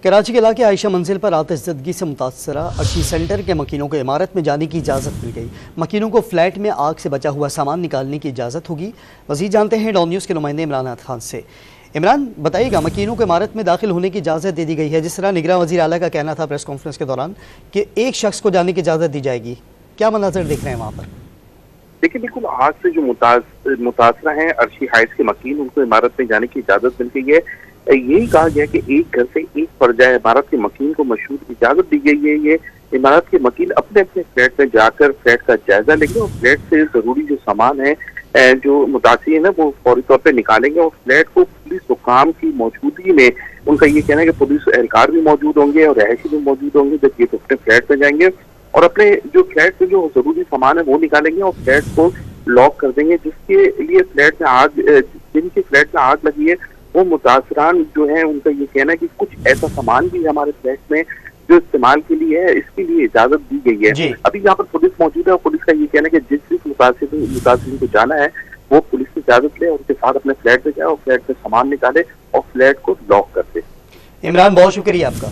کراچی کے علاقے عائشہ منزل پر آتش زدگی سے متاثرہ ارشی سینٹر کے مکینوں کو عمارت میں جانے کی اجازت مل گئی۔ مکینوں کو فلیٹ میں آگ سے بچا ہوا سامان نکالنے کی اجازت ہوگی۔ مزید جانتے ہیں ڈان نیوز کے نمائندے عمران خان سے۔ عمران، بتائیے گا، مکینوں کو عمارت میں داخل ہونے کی اجازت دے دی گئی ہے، جس طرح نگراں وزیر اعلیٰ کا کہنا تھا پریس کانفرنس کے دوران کہ ایک شخص کو جانے کی اجازت دی جائے گی، کیا مناظر دیکھ رہے ہیں وہاں پر؟ دیکھیں، بالکل آگ سے جو متاثرہ ہیں ارشی ہائٹس کے مکین، ان کو عمارت میں جانے کی اجازت مل گئی ہے۔ یہی کہا گیا کہ ایک گھر سے ایک پرجائے عمارت کے مکین کو مشروط اجازت دی گئی ہے۔ یہ عمارت کے مکین اپنے اپنے فلیٹ میں جا کر فلیٹ کا جائزہ لیں گے اور فلیٹ سے ضروری جو سامان ہے جو متاثرین ہے وہ فوری طور پہ نکالیں گے، اور فلیٹ کو پولیس حکام کی موجودگی میں، ان کا یہ کہنا ہے کہ پولیس اہلکار بھی موجود ہوں گے اور رہائشی بھی موجود ہوں گے، جب یہ اپنے فلیٹ میں جائیں گے اور اپنے جو فلیٹ سے جو ضروری سامان ہے وہ نکالیں گے اور فلیٹ کو لاک کر دیں گے، جس کے لیے فلیٹ میں آگ، جن کے فلیٹ میں آگ لگی ہے وہ متاثران جو ہیں، ان کا یہ کہنا ہے کہ کچھ ایسا سامان بھی ہمارے فلیٹ میں جو استعمال کے لیے ہے، اس کے لیے اجازت دی گئی ہے۔ ابھی یہاں پر پولیس موجود ہے اور پولیس کا یہ کہنا ہے کہ جس متاثرین کو جانا ہے وہ پولیس کی اجازت لے اور اس کے ساتھ اپنے فلیٹ میں جائے اور فلیٹ میں سامان نکالے اور فلیٹ کو لاک کر دے۔ عمران، بہت شکریہ آپ کا۔